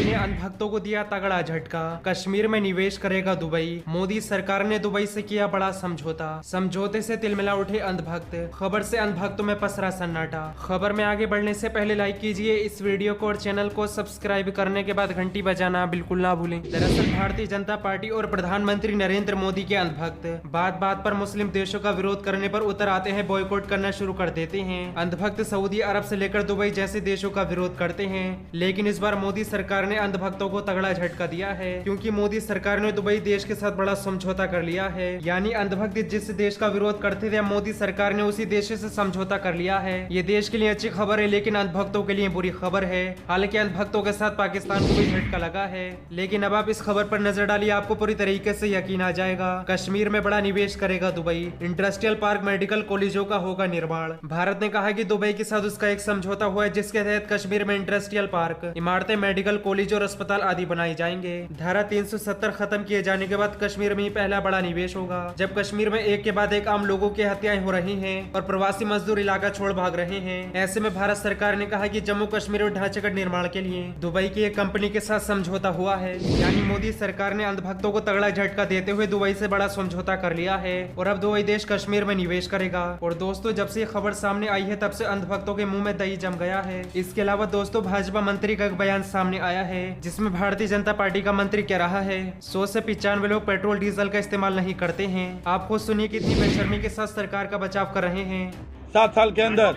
ने अंधभक्तों को दिया तगड़ा झटका। कश्मीर में निवेश करेगा दुबई। मोदी सरकार ने दुबई से किया बड़ा समझौता। समझौते से तिलमिला उठे अंधभक्त। खबर से अंधभक्तों में पसरा सन्नाटा। खबर में आगे बढ़ने से पहले लाइक कीजिए इस वीडियो को और चैनल को सब्सक्राइब करने के बाद घंटी बजाना बिल्कुल ना भूलें। दरअसल भारतीय जनता पार्टी और प्रधानमंत्री नरेंद्र मोदी के अंधभक्त बात बात पर मुस्लिम देशों का विरोध करने पर उतर आते हैं, बॉयकॉट करना शुरू कर देते हैं। अंधभक्त सऊदी अरब से लेकर दुबई जैसे देशों का विरोध करते हैं, लेकिन इस बार मोदी सरकार ने अंधभक्तों को तगड़ा झटका दिया है, क्योंकि मोदी सरकार ने दुबई देश के साथ बड़ा समझौता कर लिया है। यानी अंधभक्त जिस देश का विरोध करते थे, मोदी सरकार ने उसी देश से समझौता कर लिया है। ये देश के लिए अच्छी खबर है, लेकिन अंधभक्तों के लिए बुरी खबर है। हालांकि अंधभक्तों के साथ पाकिस्तान को भी झटका लगा है, लेकिन अब आप इस खबर पर नजर डालिए, आपको पूरी तरीके से यकीन आ जाएगा। कश्मीर में बड़ा निवेश करेगा दुबई। इंडस्ट्रियल पार्क मेडिकल कॉलेजों का होगा निर्माण। भारत ने कहा कि दुबई के साथ उसका एक समझौता हुआ है, जिसके तहत कश्मीर में इंडस्ट्रियल पार्क, इमारतें, मेडिकल कॉलेज और अस्पताल आदि बनाए जाएंगे। धारा 370 खत्म किए जाने के बाद कश्मीर में ही पहला बड़ा निवेश होगा। जब कश्मीर में एक के बाद एक आम लोगों की हत्याएं हो रही हैं और प्रवासी मजदूर इलाका छोड़ भाग रहे हैं, ऐसे में भारत सरकार ने कहा कि जम्मू कश्मीर में ढांचागत निर्माण के लिए दुबई की एक कंपनी के साथ समझौता हुआ है। यानी मोदी सरकार ने अंधभक्तों को तगड़ा झटका देते हुए दुबई से बड़ा समझौता कर लिया है और अब दुबई देश कश्मीर में निवेश करेगा। और दोस्तों, जब से ये खबर सामने आई है, तब से अंधभक्तों के मुंह में दही जम गया है। इसके अलावा दोस्तों, भाजपा मंत्री का एक बयान सामने आया है, जिसमें भारतीय जनता पार्टी का मंत्री कह रहा है 100 से 95 लोग पेट्रोल डीजल का इस्तेमाल नहीं करते हैं। आप खुद सुनिए कितनी बेशर्मी के साथ सरकार का बचाव कर रहे हैं। 7 साल के अंदर,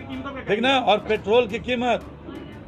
ठीक ना। और पेट्रोल की कीमत,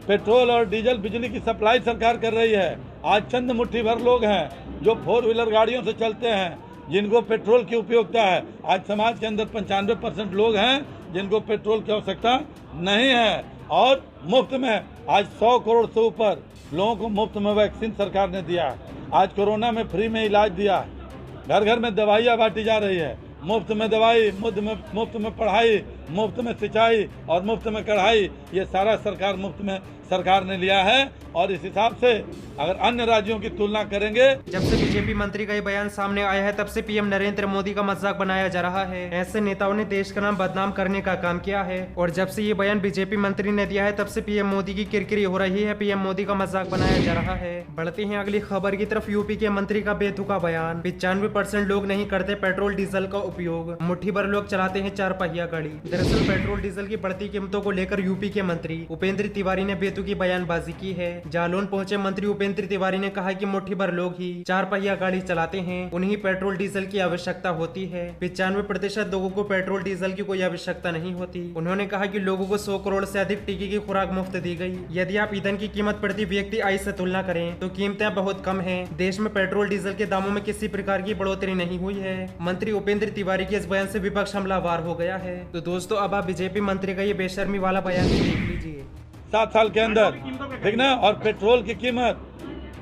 पेट्रोल और डीजल बिजली की सप्लाई सरकार कर रही है। आज चंद मुट्ठी भर लोग हैं जो 4 व्हीलर गाड़ियों से चलते हैं, जिनको पेट्रोल की उपयोगिता है। आज समाज के अंदर 95% लोग हैं जिनको पेट्रोल की आवश्यकता नहीं है। और मुफ्त में आज 100 करोड़ से ऊपर लोगों को मुफ्त में वैक्सीन सरकार ने दिया है। आज कोरोना में फ्री में इलाज दिया है। घर घर में दवाइयाँ बांटी जा रही है। मुफ्त में दवाई, मुफ्त में पढ़ाई, मुफ्त में सिंचाई और मुफ्त में कढ़ाई, ये सारा सरकार मुफ्त में सरकार ने लिया है। और इस हिसाब से अगर अन्य राज्यों की तुलना करेंगे, जब से बीजेपी मंत्री का ये बयान सामने आया है, तब से पीएम नरेंद्र मोदी का मजाक बनाया जा रहा है। ऐसे नेताओं ने देश का नाम बदनाम करने का काम किया है। और जब से ये बयान बीजेपी मंत्री ने दिया है, तब से पीएम मोदी की किरकिरी हो रही है, पीएम मोदी का मजाक बनाया जा रहा है। बढ़ते हैं अगली खबर की तरफ। यूपी के मंत्री का बेतुका बयान। 95% लोग नहीं करते पेट्रोल डीजल का उपयोग, मुट्ठी भर लोग चलाते हैं 4 पहिया गाड़ी। दरअसल पेट्रोल डीजल की बढ़ती कीमतों को लेकर यूपी के मंत्री उपेंद्र तिवारी ने बेतुकी बयानबाजी की है। जालौन पहुंचे मंत्री उपेंद्र तिवारी ने कहा कि मुट्ठी भर लोग ही 4 पहिया गाड़ी चलाते हैं, उन्हें पेट्रोल डीजल की आवश्यकता होती है। 95% लोगों को पेट्रोल डीजल की कोई आवश्यकता नहीं होती। उन्होंने कहा कि लोगों को 100 करोड़ से अधिक टीके की खुराक मुफ्त दी गई। यदि आप ईंधन की कीमत प्रति व्यक्ति आय से तुलना करें तो कीमतें बहुत कम है। देश में पेट्रोल डीजल के दामों में किसी प्रकार की बढ़ोतरी नहीं हुई है। मंत्री उपेंद्र तिवारी के इस बयान से विपक्ष हमलावर हो गया है। तो दोस्तों, अब आप बीजेपी मंत्री का ये बेशर्मी वाला बयान भी देख लीजिए। 7 साल के अंदर, ठीक ना। और पेट्रोल की कीमत,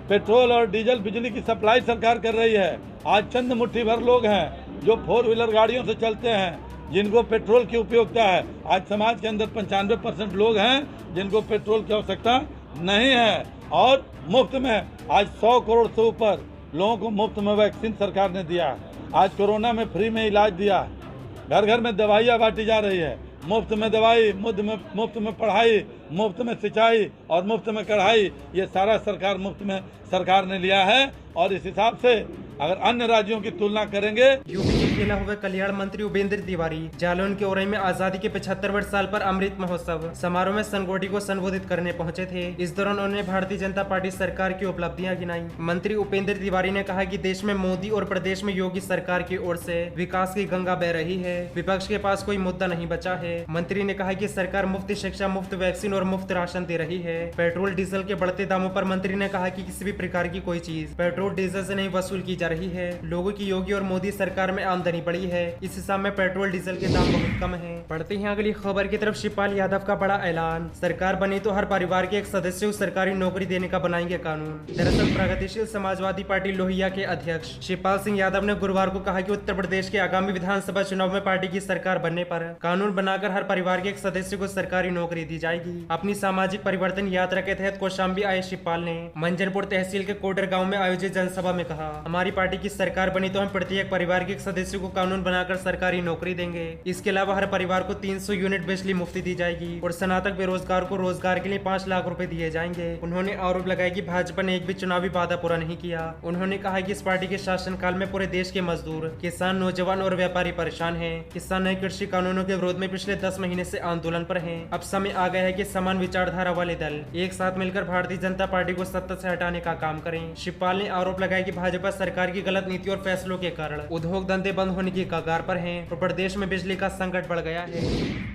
पेट्रोल और डीजल बिजली की सप्लाई सरकार कर रही है। आज चंद मुट्ठी भर लोग हैं जो 4 व्हीलर गाड़ियों से चलते हैं, जिनको पेट्रोल की उपयोगिता है। आज समाज के अंदर 95% लोग हैं जिनको पेट्रोल की आवश्यकता नहीं है। और मुफ्त में आज 100 करोड़ से ऊपर लोगों को मुफ्त में वैक्सीन सरकार ने दिया है। आज कोरोना में फ्री में इलाज दिया है। घर घर में दवाइयाँ बांटी जा रही है। मुफ्त में दवाई, मुफ्त में पढ़ाई, मुफ्त में सिंचाई और मुफ्त में कढ़ाई, ये सारा सरकार मुफ्त में सरकार ने लिया है। और इस हिसाब से अगर अन्य राज्यों की तुलना करेंगे, यूपी के खेला हुए कल्याण मंत्री उपेंद्र तिवारी जालौन के ओरई में आजादी के 75वें साल पर अमृत महोत्सव समारोह में संगोष्ठी को संबोधित करने पहुंचे थे। इस दौरान उन्होंने भारतीय जनता पार्टी सरकार की उपलब्धियां गिनाई। मंत्री उपेंद्र तिवारी ने कहा कि देश में मोदी और प्रदेश में योगी सरकार की ओर से विकास की गंगा बह रही है। विपक्ष के पास कोई मुद्दा नहीं बचा है। मंत्री ने कहा कि सरकार मुफ्त शिक्षा, मुफ्त वैक्सीन और मुफ्त राशन दे रही है। पेट्रोल डीजल के बढ़ते दामों पर मंत्री ने कहा कि किसी भी प्रकार की कोई चीज पेट्रोल डीजल से नहीं वसूल की जा रही है। लोगों की योगी और मोदी सरकार में आमदनी बढ़ी है। इस हिसाब में पेट्रोल डीजल के दाम बहुत कम हैं। बढ़ते हैं अगली खबर की तरफ। शिवपाल यादव का बड़ा ऐलान। सरकार बनी तो हर परिवार के एक सदस्य को सरकारी नौकरी देने का बनाएंगे कानून। दरअसल प्रगतिशील समाजवादी पार्टी लोहिया के अध्यक्ष शिवपाल सिंह यादव ने गुरुवार को कहा कि उत्तर प्रदेश के आगामी विधानसभा चुनाव में पार्टी की सरकार बनने पर कानून बनाकर हर परिवार के एक सदस्य को सरकारी नौकरी दी जाएगी। अपनी सामाजिक परिवर्तन यात्रा के तहत कौशाम्बी आए शिवपाल ने मंजनपुर तहसील के कोडर गाँव में आयोजित जनसभा में कहा, हमारी पार्टी की सरकार बनी तो हम प्रत्येक परिवार के एक सदस्य को कानून बनाकर सरकारी नौकरी देंगे। इसके अलावा हर परिवार को 300 यूनिट बिजली मुफ्ती दी जाएगी और स्नातक बेरोजगार को रोजगार के लिए 5 लाख रुपए दिए जाएंगे। उन्होंने आरोप लगाया कि भाजपा ने एक भी चुनावी वादा पूरा नहीं किया। उन्होंने कहा कि इस पार्टी के शासनकाल में पूरे देश के मजदूर, किसान, नौजवान और व्यापारी परेशान हैं। किसान नए कृषि कानूनों के विरोध में पिछले 10 महीने से आंदोलन पर हैं। अब समय आ गया है कि समान विचारधारा वाले दल एक साथ मिलकर भारतीय जनता पार्टी को सत्ता से हटाने का काम करें। शिवपाल ने आरोप लगाया कि भाजपा सरकार की गलत नीति और फैसलों के कारण उद्योग धंधे बंद होने की कगार पर हैं और प्रदेश में बिजली का संकट बढ़ गया है।